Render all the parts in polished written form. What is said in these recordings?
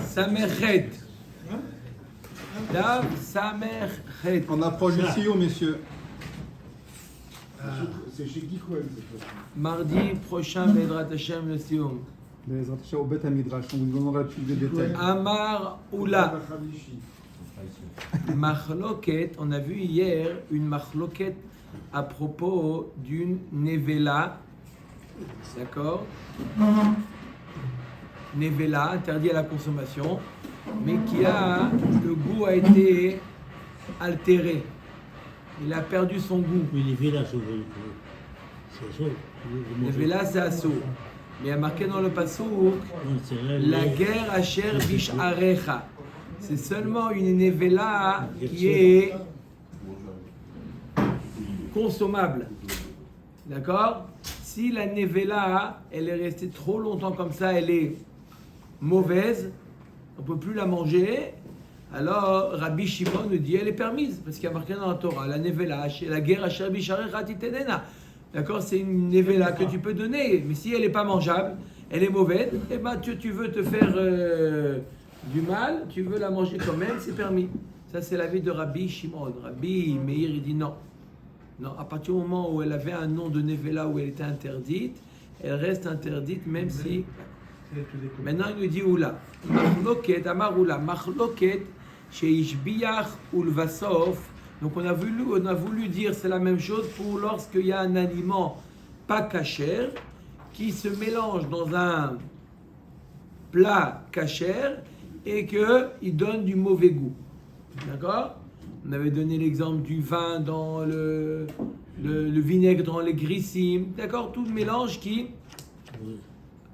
Samerchet. Dav Samerchet. On approche du sillon, messieurs. C'est chez qui quoi? Mardi prochain, Bedrat Hashem, le Sion. Les attachés au Beth Midrash, on vous donnera plus de détails. Amar Oula. Machloket, on a vu hier une machloket à propos d'une nevela. D'accord? Nevela, interdit à la consommation, mais le goût a été altéré. Il a perdu son goût. Mais les vélas, c'est ça. Nevela, c'est assour. Mais il y a marqué dans le passouk, la guerre Asher Bish Arecha. C'est seulement une nevela qui est consommable. D'accord? Si la nevela, elle est restée trop longtemps comme ça, elle est mauvaise, on ne peut plus la manger, alors Rabbi Shimon nous dit elle est permise, parce qu'il y a marqué dans la Torah, la nevela, la guerre Asher Bish Arecha Titenena. D'accord, c'est une nevela que tu peux donner, mais si elle n'est pas mangeable, elle est mauvaise, et ben tu veux te faire du mal, tu veux la manger quand même, c'est permis. Ça c'est l'avis de Rabbi Shimon. Rabbi Meir il dit non. Non, à partir du moment où elle avait un nom de nevela où elle était interdite, elle reste interdite même si. Maintenant il nous dit oula. Machloket, amar oula, machloket, chez Ishbiach ulvasof. Donc on a voulu dire c'est la même chose pour lorsqu'il y a un aliment pas kasher qui se mélange dans un plat kasher et qu'il donne du mauvais goût. D'accord? On avait donné l'exemple du vin dans le vinaigre dans les grissim. D'accord? Tout le mélange qui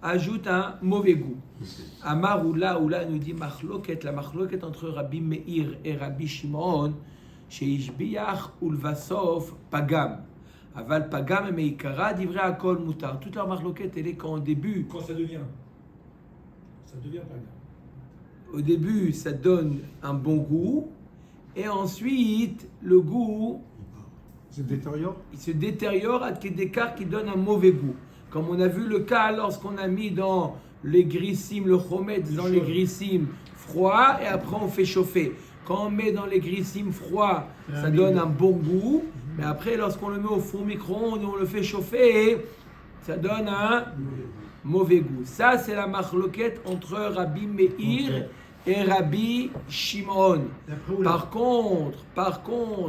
ajoute un mauvais goût. Amar Oula nous dit machloket, la machloket entre Rabbi Meir et Rabbi Shimon. Chez Ishbiach ulvasof pagam. Aval pagam et meikara divrei akol mutar. Toute leur marloquette, elle est quand au début. Quand ça devient pagam. Au début, ça donne un bon goût. Et ensuite, le goût. Il se détériore à des cas qui donnent un mauvais goût. Comme on a vu le cas lorsqu'on a mis dans les grissim, le chometz dans les grissim froids et après on fait chauffer. Quand on met dans les grissim froids, ça donne un bon goût. Mais après, lorsqu'on le met au four micro-ondes et on le fait chauffer, ça donne un mauvais goût. Ça, c'est la machloquette entre Rabbi Meir et Rabbi Shimon. Par contre,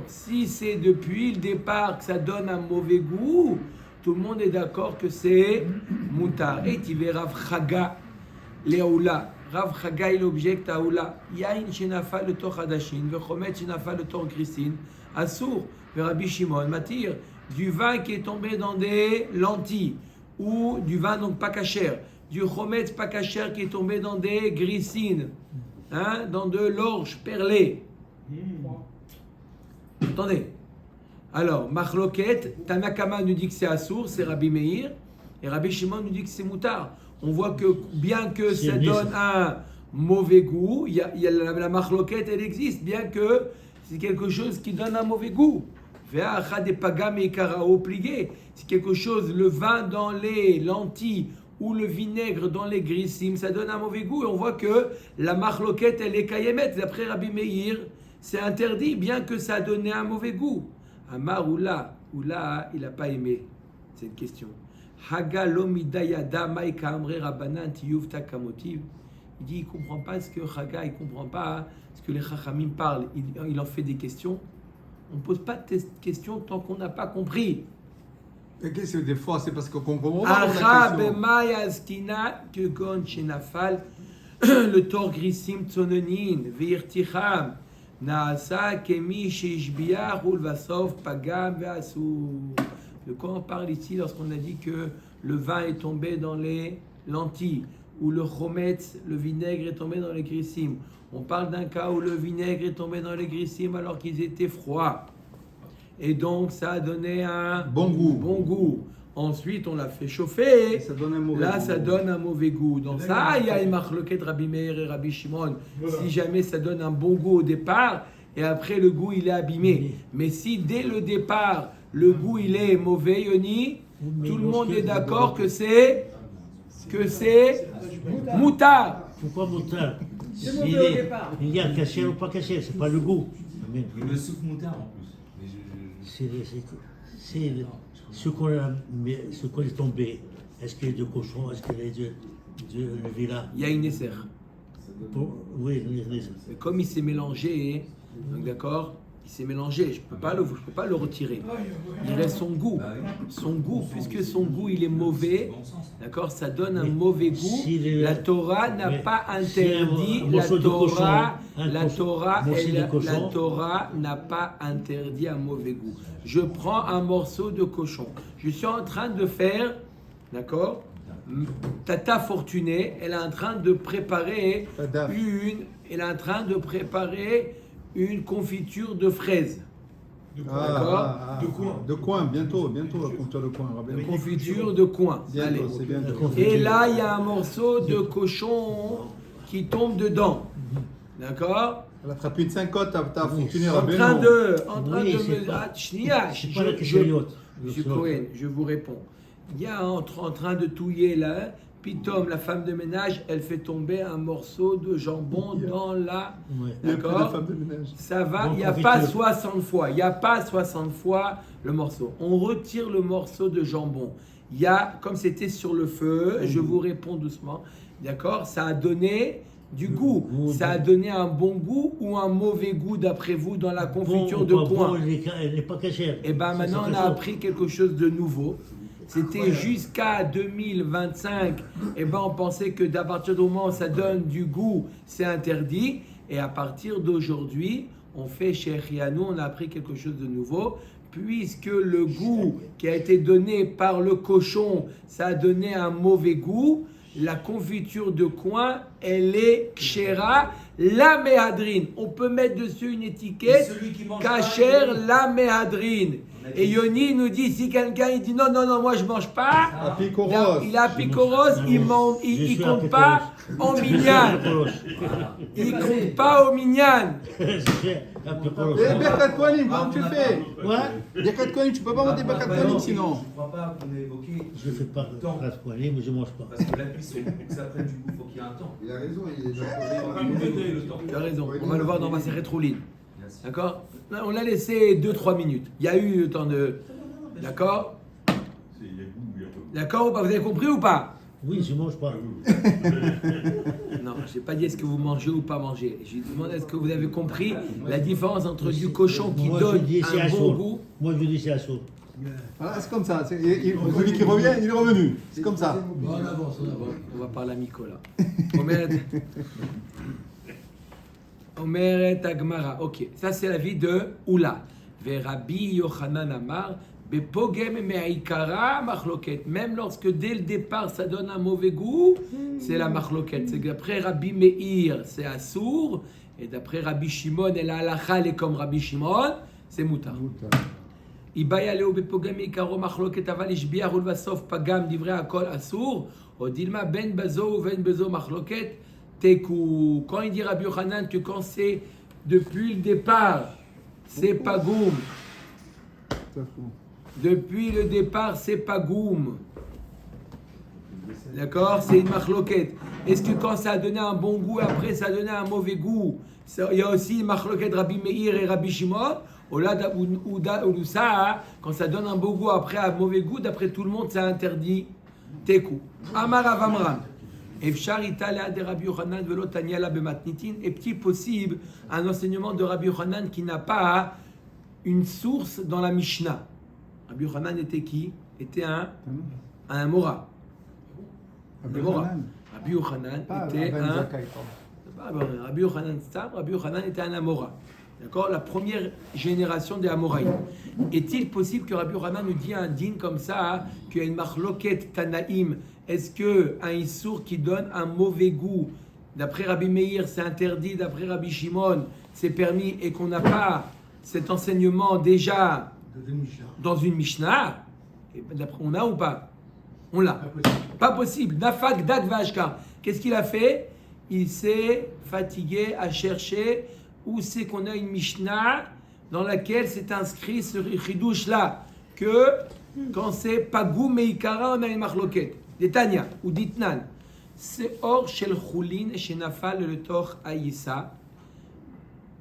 si c'est depuis le départ que ça donne un mauvais goût, tout le monde est d'accord que c'est mutar. Et tu verras Rav Chaga, Léoula. Rav Chaga, il objecte à Oula. Yain shenafa le tor hadashin, vechomet shenafa le tor grisin, assour, Rabbi Shimon, matir, du vin qui est tombé dans des lentilles, ou du vin donc pas kasher, du chomet pas kasher qui est tombé dans des grissines, dans de l'orge perlée. Attendez. Alors, machloket, Tanakama nous dit que c'est assour, c'est Rabbi Meir, et Rabbi Shimon nous dit que c'est mutar. On voit que bien que ça donne un mauvais goût, il y a la machloquette, elle existe, bien que c'est quelque chose qui donne un mauvais goût. C'est quelque chose, le vin dans les lentilles ou le vinaigre dans les grissim, ça donne un mauvais goût. Et on voit que la machloquette, elle est kayemet. D'après Rabbi Meir, c'est interdit, bien que ça a donné un mauvais goût. Amar Oula, il n'a pas aimé cette question. Il dit, il ne comprend pas ce que Haga, il ne comprend pas ce que les Chachamim parlent. Il en fait des questions. On ne pose pas de questions tant qu'on n'a pas compris. Et qu'est-ce que des fois, c'est parce qu'on comprend pas la question. Le tor grissim tsononin, veirticham, naasa kemi sheishbiach ulvasov pagam veasur. De quoi on parle ici lorsqu'on a dit que le vin est tombé dans les lentilles ou le chometz, le vinaigre est tombé dans les grissim? On parle d'un cas où le vinaigre est tombé dans les grissim alors qu'ils étaient froids. Et donc ça a donné un bon goût. Ensuite, on l'a fait chauffer. Ça donne un mauvais Là, goût. ça donne un mauvais goût. Donc ça, il y a une marloquette Rabbi Meir et Rabbi Shimon. Voilà. Si jamais ça donne un bon goût au départ, et après le goût, il est abîmé. Mais si dès le départ, le goût, il est mauvais, Yoni, tout le monde est d'accord que c'est que c'est moutard. Pourquoi moutarde? C'est mauvais au départ. Il y a caché ou pas caché, c'est pas le goût. Mais Il me souffle moutarde en plus. Mais c'est ce qu'on est tombé. Est-ce qu'il y a de cochon? Est-ce qu'il y a de villa? Il y a une esser. Oui, Mais comme il s'est mélangé, donc d'accord, il s'est mélangé, je peux pas le retirer. Il reste son goût. Son goût, puisque son goût il est mauvais, d'accord, ça donne un mauvais goût. La Torah n'a pas interdit, la Torah n'a pas interdit un mauvais goût. Je prends un morceau de cochon. Je suis en train de faire, d'accord, Tata Fortuné, elle est en train de préparer une confiture de fraises. De quoi? Ah, De coin. De coin, bientôt, la confiture de coin. Une confiture de coin. Allez. Bientôt, c'est bientôt. Et là, il y a un morceau de cochon qui tombe dedans. D'accord? Elle a frappé une 5 côtes, t'as Fortuné En Rabbeinu. train de c'est pas la question. Monsieur Cohen, je vous réponds. Il y a en train de touiller là, Pitom, la femme de ménage, elle fait tomber un morceau de jambon dans la... Ouais. D'accord? Ça va, il n'y a pas 60 fois. Il n'y a pas 60 fois le morceau. On retire le morceau de jambon. Il y a, comme c'était sur le feu, je vous réponds doucement, d'accord? Ça a donné du goût. Ça a donné un bon goût ou un mauvais goût d'après vous dans la confiture de coin? Elle n'est pas cachée. Et bien maintenant, on a appris quelque chose de nouveau. C'était jusqu'à 2025, et ben on pensait que d'à partir du moment où ça donne du goût, c'est interdit. Et à partir d'aujourd'hui, on fait chez Rianou, on a appris quelque chose de nouveau. Puisque le goût qui a été donné par le cochon, ça a donné un mauvais goût, la confiture de coin, elle est kshera, la méhadrine. On peut mettre dessus une étiquette, kasher, la méhadrine. Et Yoni nous dit, si quelqu'un il dit non, moi je mange pas, il a picoros, il compte pas en minyan. Il compte pas au minyan. Birkat Kohanim, comment tu fais? Ouais. Birkat Kohanim, tu peux pas monter Birkat Kohanim sinon. Je ne crois pas qu'on ait évoqué. Je ne fais pas de place poignée, mais je ne mange pas. Parce que la cuisson, pour que ça prenne du goût, il faut qu'il y ait un temps. Il a raison, il est Le temps. Tu as raison, on va le voir dans ma série Troulin. D'accord? On l'a laissé 2-3 minutes. Il y a eu le temps de... D'accord? D'accord ou pas? Vous avez compris ou pas? Oui, je ne mange pas. Non, je n'ai pas dit est-ce que vous mangez ou pas mangez. J'ai demandé est-ce que vous avez compris la différence entre du cochon qui donne un bon goût. Moi, je dis c'est à chaud. Voilà, c'est comme ça. Celui qui revient, il est revenu. C'est comme ça. Bon, on avance. On va parler à Nicolas. Omeret Agmara. Ok, ça c'est la vie de Oula. Rabbi Yochanan Amar. Même lorsque dès le départ ça donne un mauvais goût, c'est la machloket. C'est d'après Rabbi Meir, c'est assour, et d'après Rabbi Shimon, et la halakha, elle est comme Rabbi Shimon, c'est moutar. Ibaya leo bepogam ikaro machloket aval ishbiar ulvasof pagam divrei akol assour, odilma ben bazo ou ben bazo machloket teku. Quand il dit Rabbi Yochanan que quand c'est depuis le départ, c'est pagoum. Depuis le départ, c'est pagoum. D'accord? C'est une machloket. Est-ce que quand ça a donné un bon goût, après ça a donné un mauvais goût, il y a aussi une machloket Rabbi Meir et Rabbi Shimon? Ou ça, quand ça donne un bon goût, après un mauvais goût, d'après tout le monde, c'est interdit. Teku. Amar Avamram. Efshar Italia de Rabbi Yochanan velo Taniela bematnitin. Est-il possible un enseignement de Rabbi Yochanan qui n'a pas une source dans la Mishnah? Rabbi Yochanan était qui? Était un Amora. Rabbi Yochanan était un... Rabbi Yochanan était un Amora. D'accord? La première génération des Amoraïm. Est-il possible que Rabbi Yochanan nous dise un din comme ça, qu'il y a une marloquette Tanaïm? Est-ce qu'un Issour qui donne un mauvais goût, d'après Rabbi Meir, c'est interdit, d'après Rabbi Shimon, c'est permis, et qu'on n'a pas cet enseignement déjà dans une Mishnah, on a ou pas? On l'a. Pas possible. Nafak dak vashkar. Qu'est-ce qu'il a fait? Il s'est fatigué à chercher où c'est qu'on a une Mishnah dans laquelle c'est inscrit ce chidouche là que quand c'est pagoum meikara, on a une marloquette. Détania, ou Ditnan. Seor shel chulin shenafal letoch ayissa.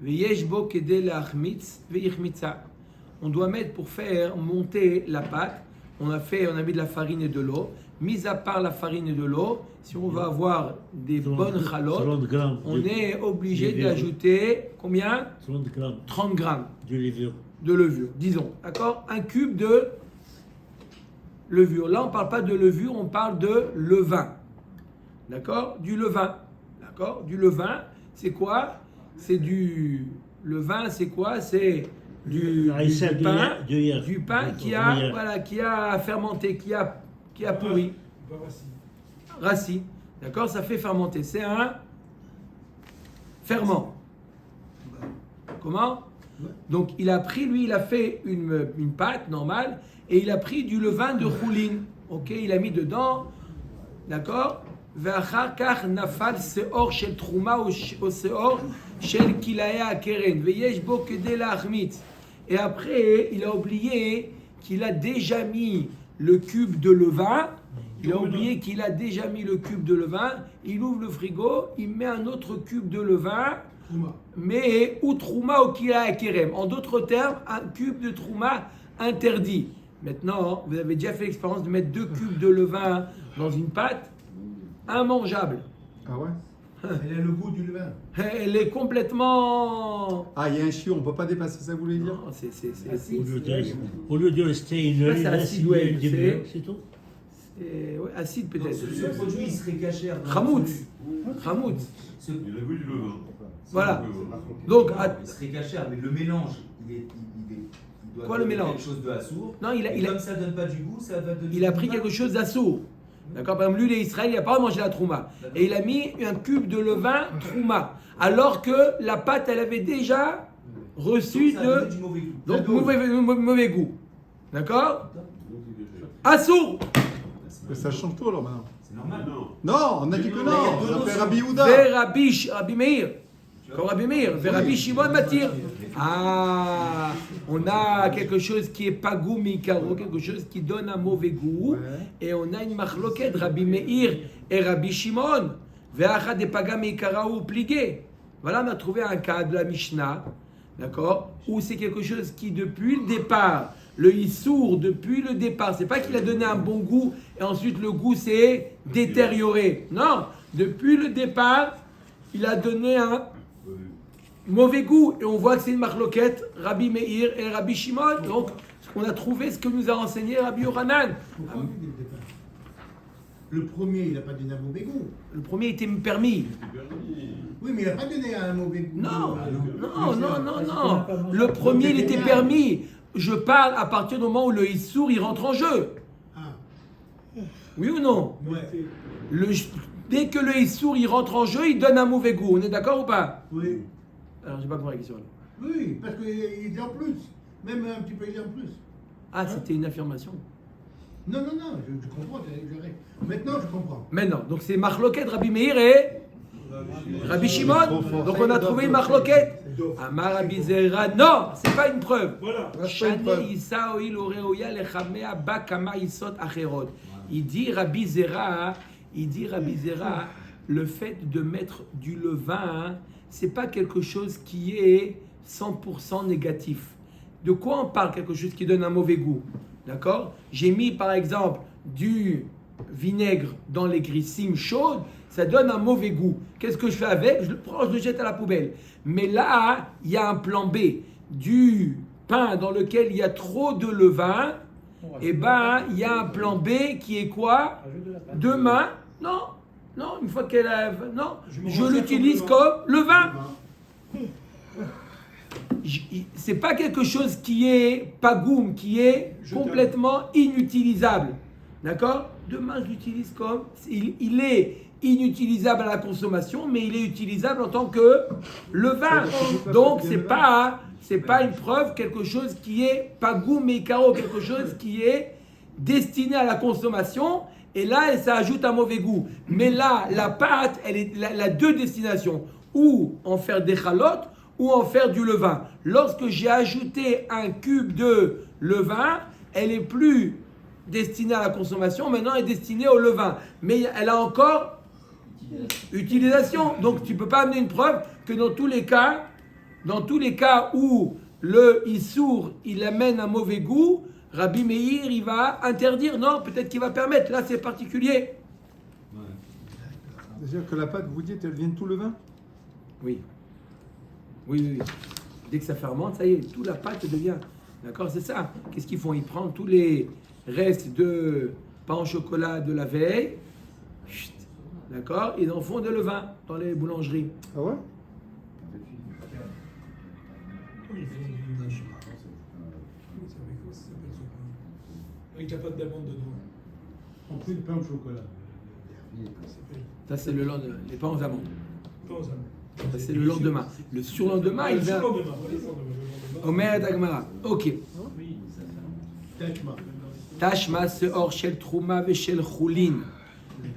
Veyesh bo kedei leachmitz veichmitza. On doit mettre pour faire monter la pâte. On a mis de la farine et de l'eau. Mis à part la farine et de l'eau, si on va avoir des bonnes chalotes, on est obligé d'ajouter combien? 30 grammes 30 grammes de levure. de levure, disons. D'accord? Un cube de levure. Là, on ne parle pas de levure, on parle de levain. D'accord? Du levain. D'accord? Du levain, c'est quoi? C'est du... Le vin, c'est quoi? C'est du pain qui a fermenté, qui a pourri. Rassis. D'accord? Ça fait fermenter. C'est un ferment. Comment? Donc, il a fait une pâte normale et il a pris du levain de choulin. Ok? Il a mis dedans. D'accord? ואחר כך נפל שיעור של תרומה או שיעור של כלאי הקרן ויש בו כדי להחמיץ. Et après, il a oublié qu'il a déjà mis le cube de levain. Il a oublié qu'il a déjà mis le cube de levain. Il ouvre le frigo, il met un autre cube de levain, mais ou trouma ou kila kerem. En d'autres termes, un cube de trouma interdit. Maintenant, vous avez déjà fait l'expérience de mettre 2 cubes de levain dans une pâte, immangeable. Ah ouais? Elle a le goût du levain. Elle est complètement... Ah, il y a un chiot, on ne peut pas dépasser ça, vous voulez dire? Non, c'est Au lieu de rester une heure, c'est il reste acide, une ouais, demi-heure, c'est tout. ouais, acide Donc, peut-être. ce produit, il serait cachère. Chamoutz. Chamoutz. Ce- Il a goût du levain. Voilà. Donc, Il serait cachère, mais le mélange, il doit Quoi, le donner mélange? quelque chose de assour. Non, il Comme a, ça donne pas du goût, ça va donner. il a pris quelque chose d'assourd. D'accord? Par exemple, lui, les Israël, il n'a pas mangé la trouma. Et il a mis un cube de levain trouma. Alors que la pâte, elle avait déjà reçu Donc, ça va de... donner du mauvais goût. Donc, mauvais goût. D'accord? Assourd. Mais ça change tout alors maintenant. C'est normal. Non, on a dit que non. On appelle Rabbi Yehuda. Rabbi Meir. Comme Rabbi Meir. Rabbi Shimon Matir. Ah, on a quelque chose qui est pas goût mikaro, quelque chose qui donne un mauvais goût. Ouais. Et on a une marloquette, Rabbi Meir et Rabbi Shimon. Ve'acha de paga mikara ou pligué. Voilà, on a trouvé un cas de la Mishnah, d'accord, où c'est quelque chose qui depuis le départ, le issour depuis le départ, c'est pas qu'il a donné un bon goût et ensuite le goût s'est détérioré. Non, depuis le départ, il a donné un mauvais goût. Et on voit que c'est une marloquette, Rabbi Meir et Rabbi Shimon. Donc, on a trouvé ce que nous a enseigné Rabbi Yochanan. Pourquoi dès le départ? Le premier, il n'a pas donné un mauvais goût. Le premier était permis. Oui, mais il n'a pas donné un mauvais goût. Non, Ah, non. Le premier, il était permis. Je parle à partir du moment où le issour, il rentre en jeu. Ah, Oui ou non? ouais. Dès que le issour, il rentre en jeu, il donne un mauvais goût. On est d'accord ou pas? Oui. Alors, j'ai pas compris la question. Oui, parce qu'il était en plus. Même un petit peu il est en plus. Ah, c'était une affirmation. Non, je comprends. Maintenant, je comprends. Maintenant, donc c'est Marloquet, Rabbi Meir et Rabbi Shimon. Donc on a trouvé une Marloquet. Amar Rabbi Zera, non, c'est pas une preuve. Voilà. Il dit Rabbi Zera, le fait de mettre du levain, c'est pas quelque chose qui est 100% négatif. De quoi on parle? Quelque chose qui donne un mauvais goût. D'accord? J'ai mis par exemple du vinaigre dans les grissines chaudes, ça donne un mauvais goût. Qu'est-ce que je fais avec? Je le prends, je le jette à la poubelle. Mais là, il y a un plan B. Du pain dans lequel il y a trop de levain, et ben, il y a un plan B qui est quoi? Demain, non, une fois qu'elle a... Non, je l'utilise comme levain. C'est pas quelque chose qui est pagoum, qui est complètement inutilisable. D'accord? Demain, je l'utilise comme... Il est inutilisable à la consommation, mais il est utilisable en tant que levain. Donc, c'est pas une preuve, quelque chose qui est pagoum et caro, quelque chose qui est destiné à la consommation. Et là, ça ajoute un mauvais goût. Mais là, la pâte, elle a deux destinations. Ou en faire des chalotes, ou en faire du levain. Lorsque j'ai ajouté un cube de levain, elle est plus destinée à la consommation, maintenant elle est destinée au levain. Mais elle a encore utilisation. Donc tu ne peux pas amener une preuve que dans tous les cas où le issour, il amène un mauvais goût, Rabbi Meir, il va interdire. Non, peut-être qu'il va permettre. Là, c'est particulier. C'est-à-dire que la pâte, vous dites, elle vient de tout le vin? Oui. Oui. Dès que ça fermente, ça y est, toute la pâte devient. D'accord, c'est ça. Qu'est-ce qu'ils font? Ils prennent tous les restes de pain au chocolat de la veille. Chut, d'accord, ils en font de levain dans les boulangeries. Ah ouais? Oui, avec la pâte d'amande dedans. On fait le pain au chocolat. Ça, c'est le lendemain. Les pains aux amandes. Pas aux amandes. Ça, c'est le lendemain. Le surlendemain, il Le vient. surlendemain, oui, le lendemain. Omer et Agmara. Ok. Tachma. Tashma, Seor Shel Trouma Veshel Choulin.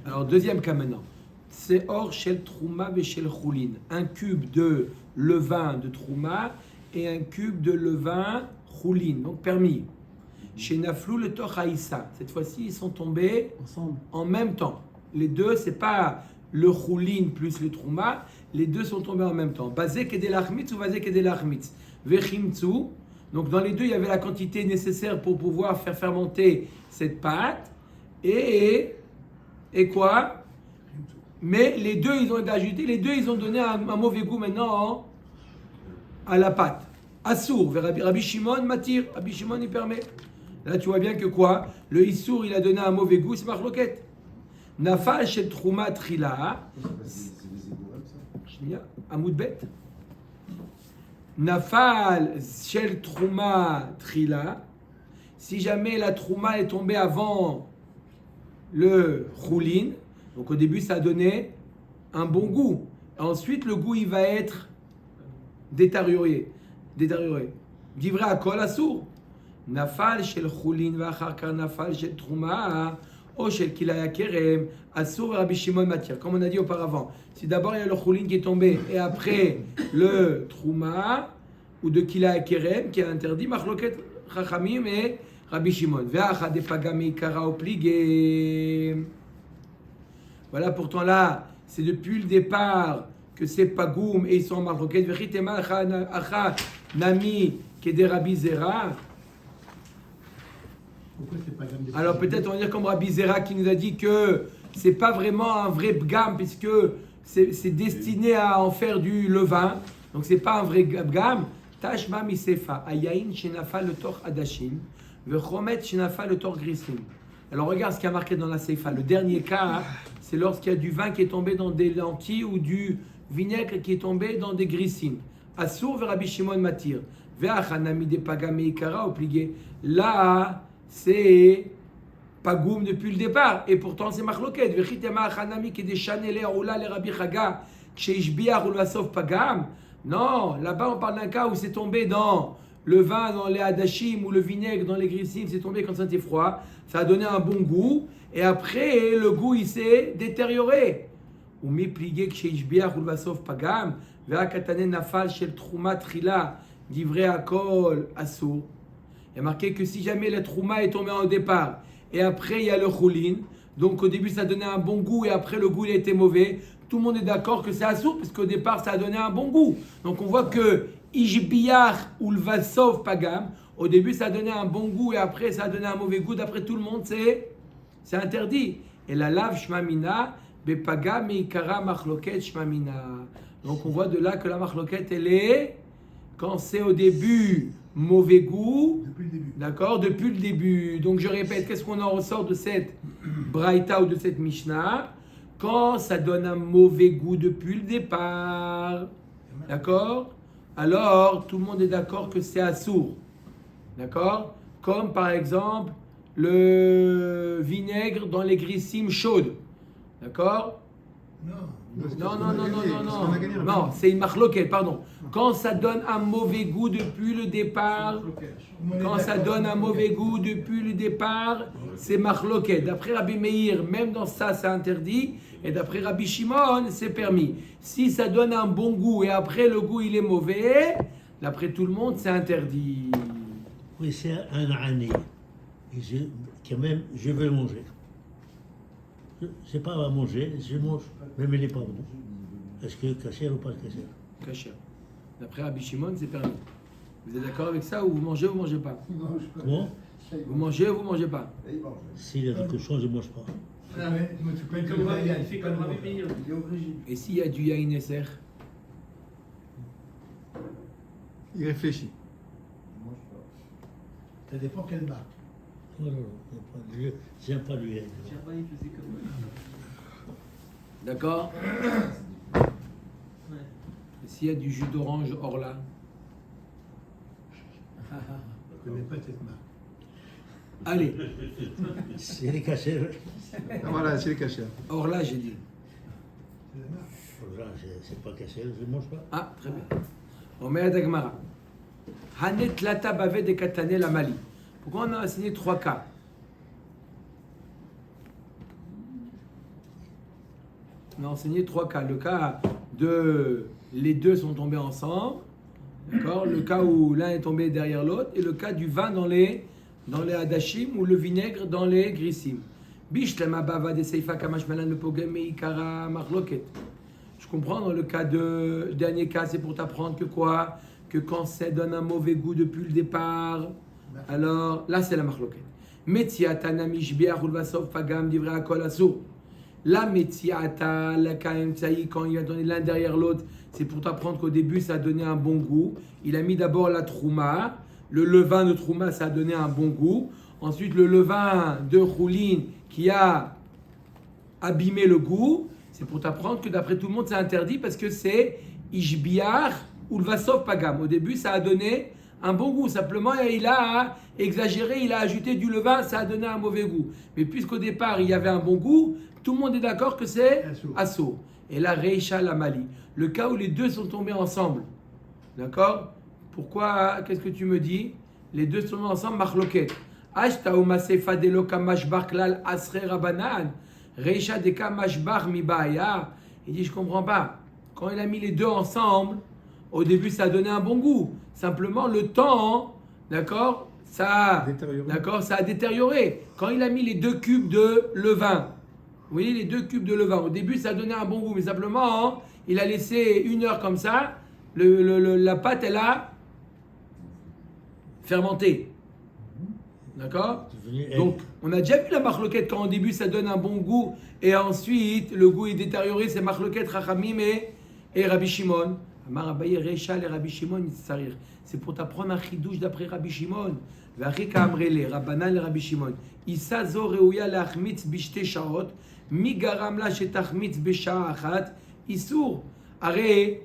Alors, deuxième cas maintenant. Seor Shel Trouma Veshel Choulin. Un cube de levain de Trouma et un cube de levain Choulin. Donc, permis. Chez Naflou le Tochaïsa. Cette fois-ci, ils sont tombés Ensemble. en même temps. Les deux, c'est pas le Choulin plus le Trouma. Les deux sont tombés en même temps. Bazé Kedelachmitz ou Bazé Kedelachmitz. Vechimtsu. Donc dans les deux, il y avait la quantité nécessaire pour pouvoir faire fermenter cette pâte. Et quoi? Mais les deux, ils ont été ajoutés. Les deux, ils ont donné un mauvais goût maintenant à la pâte. Assour, vers Rabbi Shimon, Matir. Rabbi Shimon, il permet. Là, tu vois bien que quoi? Le Issour, il a donné un mauvais goût, c'est marloquette. Nafal shel Trouma Trila. Amoud Bet. Nafal shel Trouma Trila. Si jamais la Trouma est tombée avant le Choulin, donc au début ça a donné un bon goût. Ensuite le goût il va être détérioré. Divrei Akol Assour. Nafal shel Choulin v'achar nafal shel Trouma. O shel Kilaya Kerem, Assour Rabbi Shimon Matir. Comme on a dit auparavant, si d'abord il y a le Choulin qui est tombé et après le Trouma ou de Kilaya Kerem qui est interdit, Machloket Chachamim et Rabbi Shimon. Ve'acha de Pagami Kara Opligé. Voilà, pourtant là, c'est depuis le départ que c'est Pagoum et ils sont en Machloket. Ve'chitema Acha Nami Kede Rabbi Zera. Pourquoi c'est pas gamme des Alors peut-être on va dire comme Rabbi Zera qui nous a dit que c'est pas vraiment un vrai bgam puisque c'est destiné à en faire du levain, donc c'est pas un vrai bgam. Tashma misefa ayayin shenafa le tor adashim vechomet shenafa le tor grisim. Alors regarde ce qui a marqué dans la seifa. Le dernier cas, c'est lorsqu'il y a du vin qui est tombé dans des lentilles ou du vinaigre qui est tombé dans des grisim. Assour ve Rabbi Shimon matir ve'achanami de pagame ikara obligé. Là c'est Pagoum depuis le départ, et pourtant c'est Machloket. Vechitema Chanami qui des chanelé oula les Rabbi Chaga, Ksheishbiar ou Vasov Pagam. Non, là-bas on parle d'un cas où c'est tombé dans le vin, dans les hadashim ou le vinaigre, dans les grissim, c'est tombé quand c'était froid. Ça a donné un bon goût, et après le goût il s'est détérioré. Ou mi plié Ksheishbiar ou Vasov Pagam, Veakatane Nafal Shel Trouma Trila, Divrei Akol Assour. Il y a marqué que si jamais la trouma est tombée au départ et après il y a le choulin, donc au début ça donnait un bon goût et après le goût il était mauvais, tout le monde est d'accord que c'est assour parce qu'au départ ça a donné un bon goût. Donc on voit que Ijbiyach ou le Vasov Pagam, au début ça a donné un bon goût et après ça a donné un mauvais goût, d'après tout le monde c'est interdit. Et la lave shmamina, bepagam ikara machloket shmamina. Donc on voit de là que la machloket elle est, quand c'est au début mauvais goût, Depuis le début. d'accord, depuis le début. Donc je répète, qu'est-ce qu'on en ressort de cette braïta ou de cette mishnah? Quand ça donne un mauvais goût depuis le départ, d'accord, alors tout le monde est d'accord que c'est assour, d'accord, comme par exemple le vinaigre dans les grissim chaudes, d'accord. Non, c'est une machloket, pardon. Quand ça donne un mauvais goût depuis le départ, c'est machloket. D'après Rabbi Meir, même dans ça, c'est interdit. Et d'après Rabbi Shimon, c'est permis. Si ça donne un bon goût et après le goût il est mauvais, d'après tout le monde, c'est interdit. Oui, c'est un année. Et quand même, je vais le manger. Je sais pas à manger, je mange, même il n'est pas bon. Est-ce que caché ou pas caché? Kasher. D'après Rabbi Shimon, c'est permis. Vous êtes d'accord avec ça ou vous mangez ou vous mangez pas? Comment? Vous mangez ou vous mangez pas? S'il y a du cochon, je ne mange pas. Ah ouais, moi, tu peux être comme Ryan, il fait comme Ryan. Il est au régime. Et s'il y a du yain esser? Il réfléchit. Ça dépend quelle marque. Non, non, non, j'aime pas lui. Germain, il faisait comme D'accord? Ouais. Et s'il y a du jus d'orange Orla? Je ne connais pas cette marque. Allez, C'est les cachets. Ah, voilà, c'est le cachère. Orla, j'ai dit. C'est la marque. Là, c'est pas caché, je ne mange pas. Ah, très bien. Omer Dagmara. Hanet lata bave de katane la Mali. Pourquoi on a enseigné 3 cas? On a enseigné 3 cas. Le cas de les deux sont tombés ensemble. D'accord? Le cas où l'un est tombé derrière l'autre. Et le cas du vin dans les hadashim ou le vinaigre dans les grissim. Bishlema bava de seifa kamashmalan le pogem meikara marloket. Je comprends, dans le cas de dernier cas, c'est pour t'apprendre que quoi? Que quand ça donne un mauvais goût depuis le départ, alors là c'est la marloquette. Metziata namishbiach ulvasov fagam divrei akol asur. La metziata, la kaemtsaï, quand il a donné l'un derrière l'autre, c'est pour t'apprendre qu'au début ça a donné un bon goût. Il a mis d'abord la trouma, le levain de trouma ça a donné un bon goût. Ensuite le levain de choulin qui a abîmé le goût. C'est pour t'apprendre que d'après tout le monde c'est interdit parce que c'est ishbiach ou le vasov pagam. Au début ça a donné un bon goût, simplement il a exagéré, il a ajouté du levain, ça a donné un mauvais goût. Mais puisqu'au départ il y avait un bon goût, tout le monde est d'accord que c'est assaut. Et là Reisha la Mali, le cas où les deux sont tombés ensemble. D'accord? Pourquoi? Qu'est-ce que tu me dis? Les deux sont tombés ensemble, machloket. Ashta ou masefa de lo kamashbar klal asre rabanan. Reisha de kamashbar mi baya. Il dit je comprends pas. Quand il a mis les deux ensemble, au début ça a donné un bon goût. Simplement le temps, d'accord, ça a détérioré. Quand il a mis les 2 cubes de levain, vous voyez les 2 cubes de levain, au début ça a donné un bon goût, mais simplement il a laissé 1 heure comme ça, la pâte elle a fermenté. D'accord? Donc, on a déjà vu la marloquette quand au début ça donne un bon goût et ensuite le goût est détérioré, c'est marloquette Rachamim et Rabbi Shimon. Amar Abaye Reisha le Rabbi Shimon Sarir. C'est pour t'apprendre un chidouche d'après Rabbi Shimon. V'achika amrele Rabbanan le Rabbi Shimon. Issa zo reuya leachmitz bishte shaot. Mi garam la shetachmitz beshaa achat. Issour. Arrête.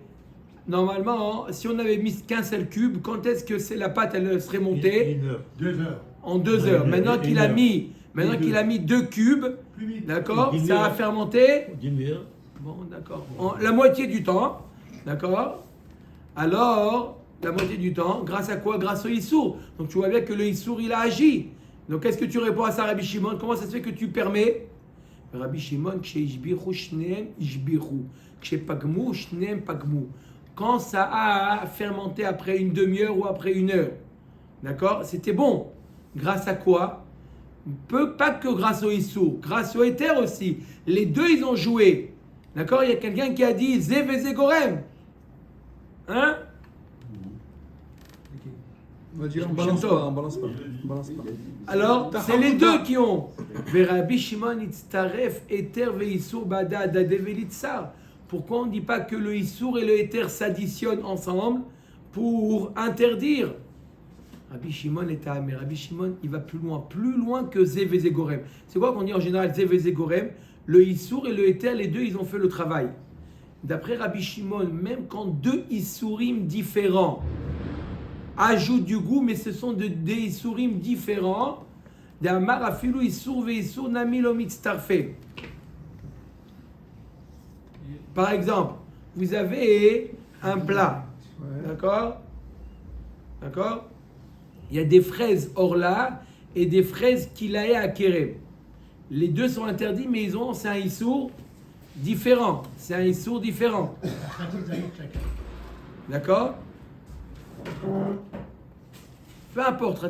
Normalement, si on avait mis qu'un seul cube, quand est-ce que la pâte elle serait montée? 1 heure. 2 heures. En 2 heures. Maintenant qu'il a mis 2 cubes, Plus vite. d'accord, ça a fermenté. Demi-heure. Bon, d'accord. La moitié du temps, d'accord. Alors, la moitié du temps, grâce à quoi? Grâce au Issour. Donc tu vois bien que le Issour il a agi. Donc qu'est-ce que tu réponds à ça, Rabbi Shimon? Comment ça se fait que tu permets? Rabbi Shimon, quand ça a fermenté après une demi-heure ou après 1 heure, d'accord, c'était bon. Grâce à quoi? Pas que grâce au Issour, grâce au Éther aussi. Les deux, ils ont joué. D'accord? Il y a quelqu'un qui a dit Zé Vezé Gorem. Hein? On va dire on balance pas, on balance pas. On balance pas. Alors, c'est les deux qui ont. Rabbi Shimon itztaref Éther ve Issour bada dadevelitsar. Pourquoi on ne dit pas que le Issour et le Éther s'additionnent ensemble pour interdire? Rabbi Shimon est à mais Rabbi Shimon il va plus loin que Zé Vezé Gorem. C'est quoi qu'on dit en général Zé Vezé Gorem? Le Issour et le Éther, les deux, ils ont fait le travail. D'après Rabbi Shimon, même quand 2 Issourim différents ajoutent du goût, mais ce sont des Issourim différents, d'Amar afilu Issour ve Issour nami lo mitztarfe. Par exemple, vous avez un plat, d'accord? D'accord? Il y a des fraises orla et des fraises kilaé à kérem. Les deux sont interdits, mais c'est un issour différent. C'est un issour différent. D'accord? Peu importe,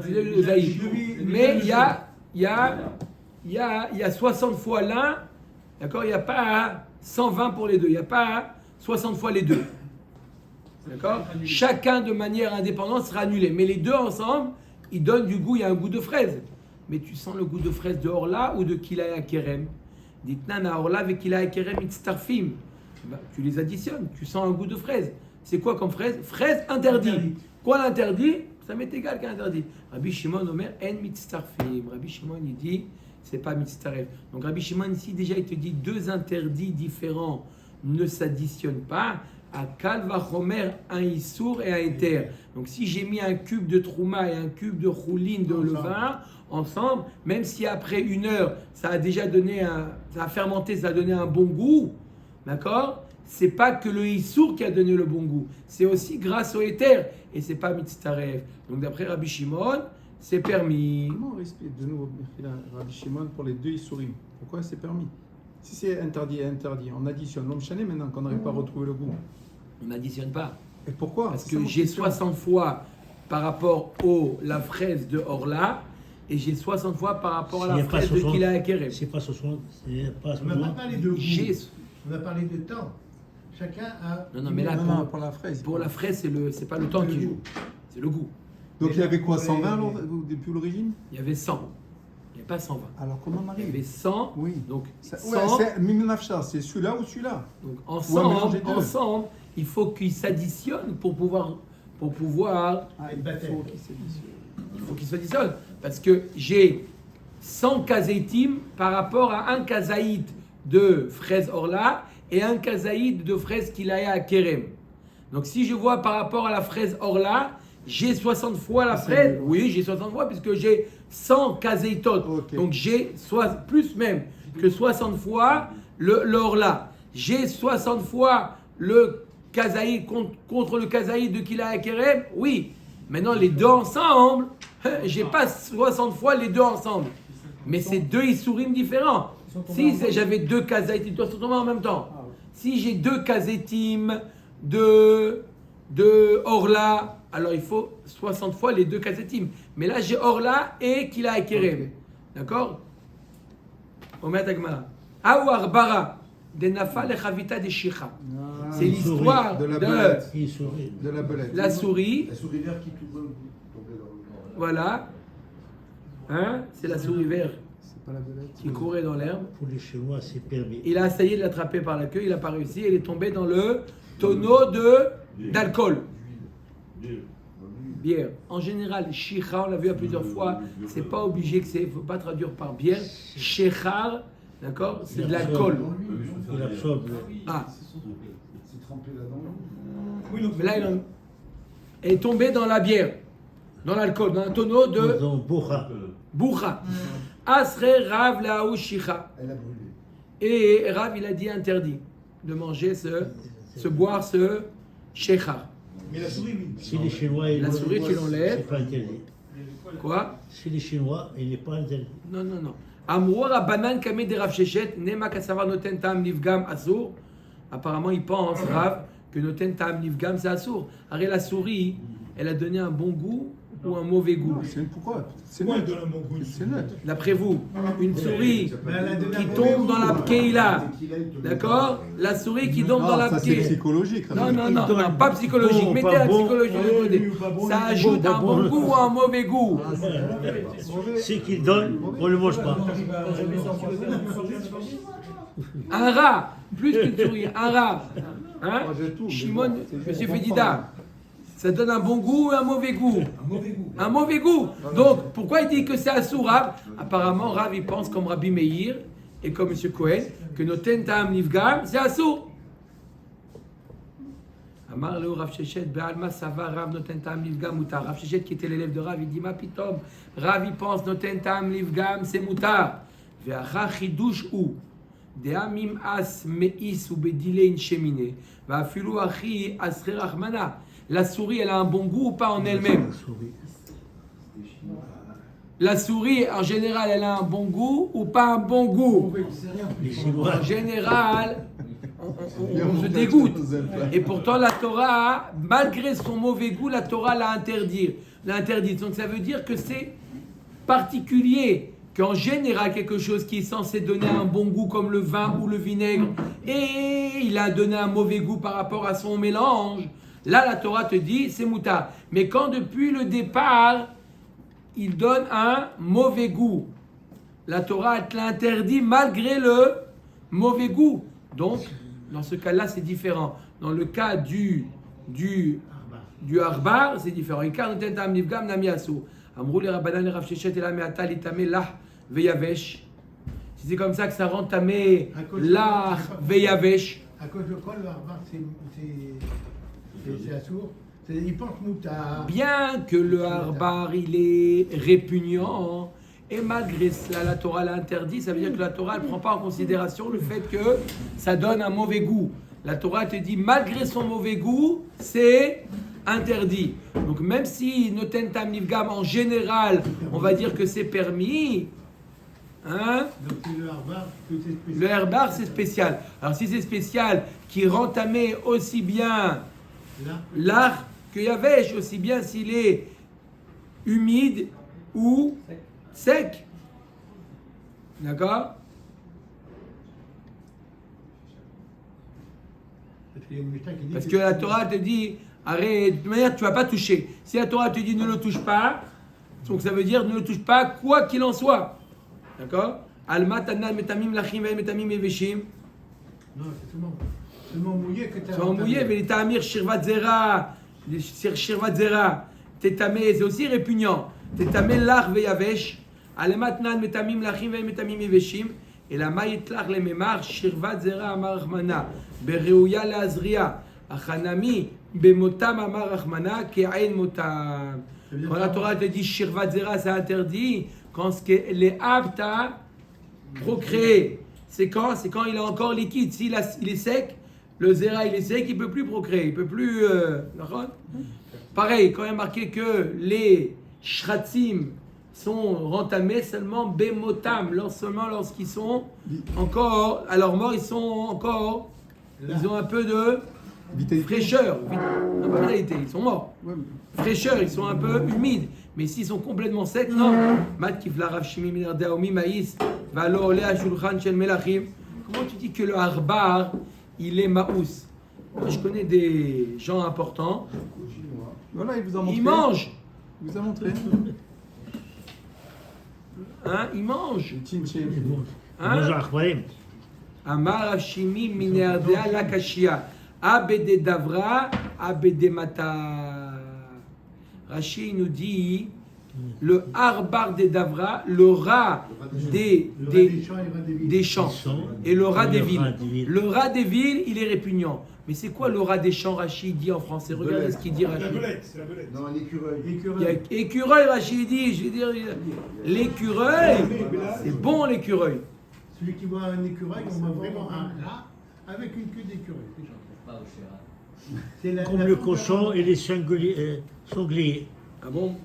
mais il y a il y a 60 fois l'un, d'accord? Il n'y a pas 120 pour les deux, il n'y a pas 60 fois les deux. D'accord? Chacun de manière indépendante sera annulé. Mais les deux ensemble, ils donnent du goût, il y a un goût de fraise. Mais tu sens le goût de fraise de Orla ou de Kilaya Kerem? Dites Nana Orla avec Kilaya Kerem Itztarfim. Tu les additionnes, tu sens un goût de fraise. C'est quoi comme fraise? Fraise interdit. Quoi l'interdit? Ça m'est égal qu'un interdit. Rabbi Shimon Omer En Mitztarfim. Rabbi Shimon il dit c'est pas Mitztaref. Donc Rabbi Shimon ici déjà il te dit deux interdits différents ne s'additionnent pas. À Kalvachomer, un Issour et un Éther. Donc si j'ai mis un cube de Trouma et un cube de Choulin de levain ensemble, même si après 1 heure ça a déjà donné ça a fermenté, ça a donné un bon goût, d'accord? C'est pas que le Issour qui a donné le bon goût, c'est aussi grâce au Éther et c'est pas Mitztaref. Donc d'après Rabbi Shimon, c'est permis. Comment on respecte de nouveau Rabbi Shimon pour les deux Issourim? Pourquoi c'est permis? Si c'est interdit, on additionne. L'homme chané maintenant qu'on n'arrive pas à retrouver le goût. On n'additionne pas. Et pourquoi? Parce que j'ai 60 fois par rapport la fraise de Orla et j'ai 60 fois par rapport à la fraise de Kilaya Kerem. C'est pas 60, c'est pas On n'a pas parlé de goût. J'ai- On a parlé de temps. Chacun a. Non, mais là, Non, pour la fraise. pour la fraise, c'est pas le temps qui joue, c'est le goût. Donc il y avait quoi, 120 Mais- depuis l'origine? Il y avait 100, il n'y a pas 120. Alors comment on Il y arrive? avait 100, Oui. donc Ouais, 100, c'est Mimnafcha, c'est celui-là ou celui-là? donc mélanger deux. ensemble, il faut qu'ils s'additionnent pour pouvoir, Ah, une bataille. il faut qu'ils s'additionnent. Parce que j'ai 100 kazaitim par rapport à un kazaïd de fraise Orla et un kazaïd de fraise Kilaya à Kerem. Donc si je vois par rapport à la fraise Orla, j'ai 60 fois la fraise. Oui, j'ai 60 fois puisque j'ai 100 kazaïtot. Ok. Donc j'ai plus même que 60 fois le Orla. J'ai 60 fois le kazaïd contre le kazaïd de Kilaya à Kerem. Oui. Maintenant les deux ensemble, j'ai pas 60 fois les deux ensemble. Mais c'est deux Issourim différents. Si j'avais deux kazaïtim, ils doivent se tomber en même temps. Si j'ai deux kazaïtim de Orla, alors il faut 60 fois les deux kazaïtim. Mais là j'ai Orla et Kila Kerem. Ok. D'accord? Omet Agmara. Awar bara de Nafa le Chavita de Shicha. C'est l'histoire de la de belette. il sourit. De la belette. la souris. La souris verte qui tombait dans le. Voilà. Hein? C'est la souris verte C'est pas la belette. qui courait dans l'herbe. Pour les Chinois, c'est permis. Il a essayé de l'attraper par la queue, il n'a pas réussi, elle est tombée dans le tonneau d'alcool. Bière. En général, shicha, on l'a vu à plusieurs fois, c'est pas obligé que c'est, il faut pas traduire par bière. Shechar, d'accord, c'est de l'alcool. Il absorbe. Ah, C'est trempé là-dedans. Oui, donc, mais là, elle est tombée dans la bière, dans l'alcool, dans un tonneau de Dans Bocha. boucha. Asre Rav Laou Shicha. Elle a brûlé. Et Rav, il a dit interdit de manger boire ce shechar. Mais la souris, oui. Si les Chinois, ils La souris, tu l'enlèves. c'est pas interdit. Quoi? Si les Chinois, il n'est pas interdit. Non, non, non. Amrour Abanan Kameh de Rav Shechet, Nema Kassavar Noten Tam Nivgam Asur. Apparemment, il pense, Rav, que Noten Tam Nivgam c'est Asur. Arrête, la souris, elle a donné un bon goût ou un mauvais goût? Non, c'est pourquoi? C'est Pourquoi neutre. elle donne un bon goût? C'est neutre. D'après vous, une souris Mais elle a donné qui un tombe mauvais dans la goût. Pkeila, d'accord? La souris qui tombe dans la ça c'est Pkeila. psychologique. Non, non, Il non, donne non, pas psychologique. bon, Mettez pas la bon, psychologie de côté. Ça ajoute un bon goût ou un mauvais goût. Ce qu'il donne, on ne le mange pas. Un rat, plus qu'une souris, un rat. Hein? Manger tout, mais Shimon, bon, c'est juste monsieur pour Fedida, ça donne un bon goût ou un mauvais goût? Un mauvais goût. Un mauvais goût. Donc, pourquoi il dit que c'est assour, Rav? Apparemment, Rav, il pense comme Rabbi Meir et comme monsieur Cohen, que Noten Ta'am Nivgam, c'est assour. Amar Leo Rav Shechet, Be'alma Sava, Rav Noten Ta'am Nivgam, Moutar. Rav Shechet, qui était l'élève de Rav, il dit, ma pitom, Rav, il pense Noten Ta'am Nivgam, c'est Moutar. Ve'acha chidush ou. De'amim as me'is ou bedile in shemine. Ve'afilu achi asre rachmana. La souris, elle a un bon goût ou pas en elle-même? La souris, en général, elle a un bon goût ou pas un bon goût? Les Chinois, En général, on se dégoûte. Et pourtant, la Torah, malgré son mauvais goût, la Torah l'a interdit. Donc ça veut dire que c'est particulier qu'en général, quelque chose qui est censé donner un bon goût comme le vin ou le vinaigre, et il a donné un mauvais goût par rapport à son mélange, là la Torah te dit c'est moutar. Mais quand depuis le départ, il donne un mauvais goût, la Torah te l'interdit malgré le mauvais goût. Donc, dans ce cas-là, c'est différent. Dans le cas du harbar, c'est différent. Si c'est comme ça que ça rend tamé l'ach veyavesh. À cause de quoi le harbar c'est assourd? Il pense moutard. Bien que le harbar il est répugnant, et malgré cela la Torah l'a interdit, ça veut dire que la Torah ne prend pas en considération le fait que ça donne un mauvais goût. La Torah te dit malgré son mauvais goût, c'est interdit. Donc même si noten tam nifgam en général, on va dire que c'est permis. Hein? Donc c'est le harbar que c'est spécial. Le harbar c'est spécial. Alors si c'est spécial, qui rend tamé aussi bien l'art que yavesh, aussi bien s'il est humide ou sec. D'accord? Parce que la Torah te dit, arrête, de toute manière, tu ne vas pas toucher. Si la Torah te dit ne le touche pas, donc ça veut dire ne le touche pas, quoi qu'il en soit. D'accord? Alma tanal metamim lachim ve metamim eveshim. Non, c'est seulement mouillé que tu as. Seulement mouillé, mais les tamir shirvat zera, shirvat zera, tétamé, c'est aussi répugnant. Tétamé lach ve yavesh. Alma tanal metamim lachim ve metamim eveshim. Et la maïtlach le memar shirvat zera amar rachmana bereuya lazria achanami bemotam amar rachmana ke'ain motam. Quand la Torah te dit shirvat zera, c'est interdit. Quand les apta procréer, c'est quand il est encore liquide. S'il est sec, le zera il est sec, il peut plus procréer, il peut plus. Pareil, quand il y a marqué que les shratzim sont rentamés seulement bemotam, seulement lorsqu'ils sont encore à leur mort, ils ont un peu de fraîcheur. Non, pas vitalité, ils sont morts. Fraîcheur, ils sont un peu humides. Mais s'ils sont complètement secs, non. Mat kifla rav shimi minardea omi maïs valo ole ashulchan shel melachim. Comment tu dis que le harbar il est maous? Je connais des gens importants. Voilà, il vous a montré. Ils mangent. Il vous a montré. Hein, ils mangent. Hein? Amar rav shimi minardea lakashia. Abede davra, abede mata. Rashi nous dit le harbar des davra, le rat des champs et le rat des villes. Le rat des villes, il est répugnant. Mais c'est quoi le rat des champs? Rashi dit en français. Regardez ce qu'il dit Rashi. La belette, c'est la belette. Non, l'écureuil. Il y a écureuil, Rashi dit. Je veux dire, l'écureuil, c'est bon l'écureuil. Celui qui voit un écureuil, on voit vraiment un rat avec une queue d'écureuil. Comme le cochon et les sangliers. Ah bon?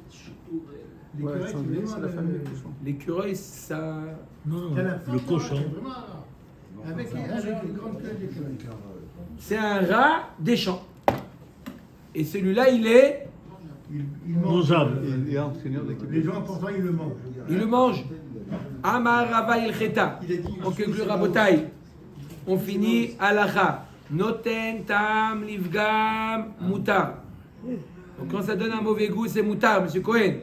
Ouais, L'écureuil, sanglier, c'est c'est la vraiment famille des cochons. L'écureuil, ça. Non, t'as la le forme, cochon. c'est vraiment un rat. Avec une grande queue d'écureuil. C'est un rat des champs. Et celui-là, il est. Il mange. Mangeable. Et entraîneur d'équipe. Les gens, pourtant, ils le mangent. Il le mange. Amar Rava il Cheta. On conclut Rabotai. On finit Alacha. Noten tam livgam mutar. Donc quand ça donne un mauvais goût, c'est mutar, monsieur Cohen.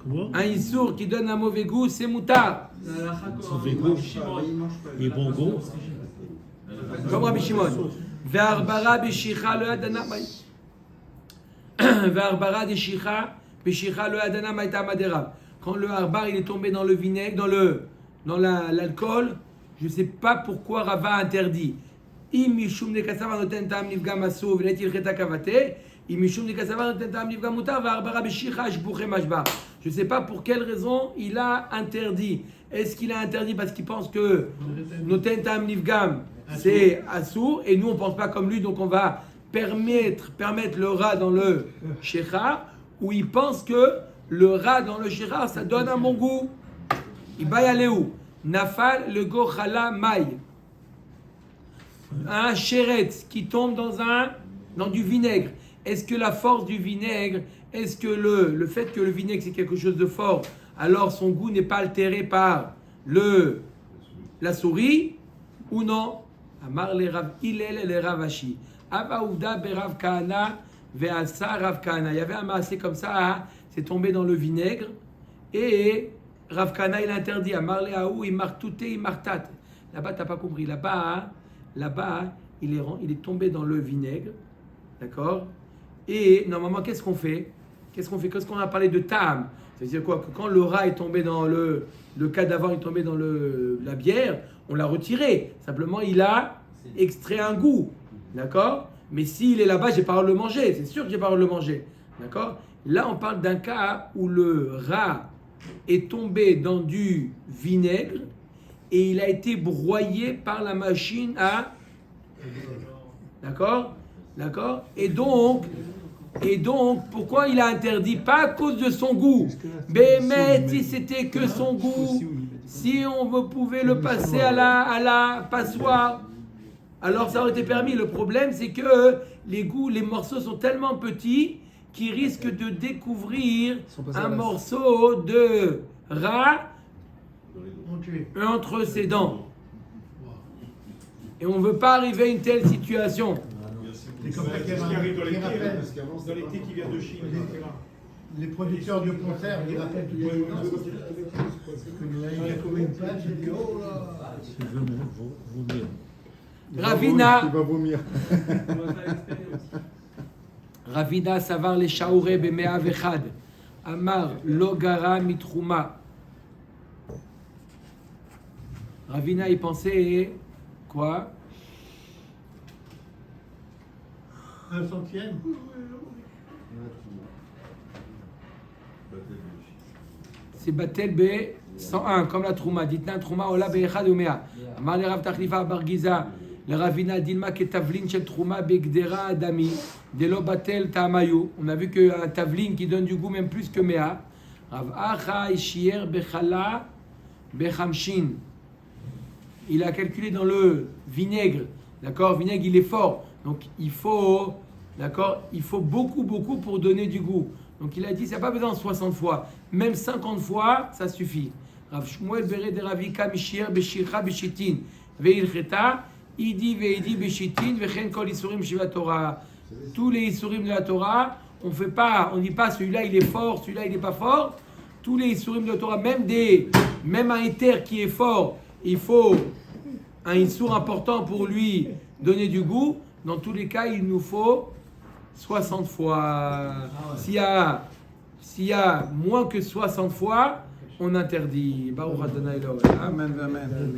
Comment? Un issour qui donne un mauvais goût, c'est mutar. Mauvais goût et bon goût. Comme Rabbi Shimon. Ve'arbara b'shicha lo yadana Ve'arbara b'shicha lo yadana ma'ita madera. Quand le harbar il est tombé dans le vinaigre, dans l'alcool, je ne sais pas pourquoi Rava interdit. Je ne sais pas pour quelle raison il a interdit. Est-ce qu'il a interdit parce qu'il pense que noten tam nifgam c'est assour et nous on pense pas comme lui, donc on va permettre le rat dans le shechar, ou il pense que le rat dans le shechar ça donne un bon goût. Il va y aller où? Nafal le gochala maï. Un chéretz qui tombe dans du vinaigre. Est-ce que la force du vinaigre, est-ce que le fait que le vinaigre c'est quelque chose de fort, alors son goût n'est pas altéré par la souris, ou non? Amar le Rav Hillel le Rav Ashi. Ava Ouda berav Kahana ve'asa Rav Kahana. Il y avait un maasé comme ça, hein, c'est tombé dans le vinaigre, et Rav Kahana il interdit. Amar le Aou, il martouté, il martat. Là-bas, t'as pas compris. Là-bas, il est tombé dans le vinaigre, d'accord? Et normalement, qu'est-ce qu'on fait? Qu'est-ce qu'on a parlé de tam? C'est-à-dire quoi? Que quand le rat est tombé dans le cadavre est tombé dans la bière, on l'a retiré. Simplement, il a extrait un goût, d'accord? Mais s'il est là-bas, j'ai pas le droit de le manger. C'est sûr que j'ai pas le droit de le manger, d'accord? Là, on parle d'un cas où le rat est tombé dans du vinaigre et il a été broyé par la machine à... D'accord? Et donc, pourquoi il a interdit? Pas à cause de son goût. Mais si c'était que son goût, si on pouvait le passer à la passoire, alors ça aurait été permis. Le problème, c'est que les morceaux sont tellement petits qu'ils risquent de découvrir un morceau de rat entre ses dents. Et on ne veut pas arriver à une telle situation. C'est comme ça C'est ce qui arrive dans les thés, dans les thés qui viennent de Chine, etc. les producteurs de conserve, ils rappellent tout le monde. Il a trouvé une plage, il dit oh là. Si je veux vomir. Ravina. Il va vomir. Ravina savar le shaoure b'mea vechad. Amar logara mitrouma. Ravina, il pensait quoi? Un centième. C'est Batel B 101, comme la Trouma. Dites-na Trouma, Ola Be'echad Umea. Amar le Rav Tachlifa Bargiza. Le Ravina Dilma Ketavlin Shel Trouma Begdera Adami. Delo Batel Tamayu. On a vu qu'un tavlin qui donne du goût même plus que Mea. Rav Acha Ishier Bechala Bechamshin. Il a calculé dans le vinaigre. D'accord? Vinaigre, il est fort. Donc il faut, d'accord, il faut beaucoup pour donner du goût. Donc il a dit, ça n'a pas besoin de 60 fois, même 50 fois, ça suffit. Rav Shmuel Bere de Ravika Mishier Beshircha Beshitin Veilcheta Idi Veidi Beshitin Vechen Kol Isurim Shiva Torah. Tous les Isurim de la Torah, on ne dit pas celui-là il est fort, celui-là il n'est pas fort. Tous les Isurim de la Torah, même un éther qui est fort, il faut un Isur important pour lui donner du goût. Dans tous les cas, il nous faut 60 fois. S'il y a moins que 60 fois, on interdit. Baruch Adonai Elohim. Amen, amen.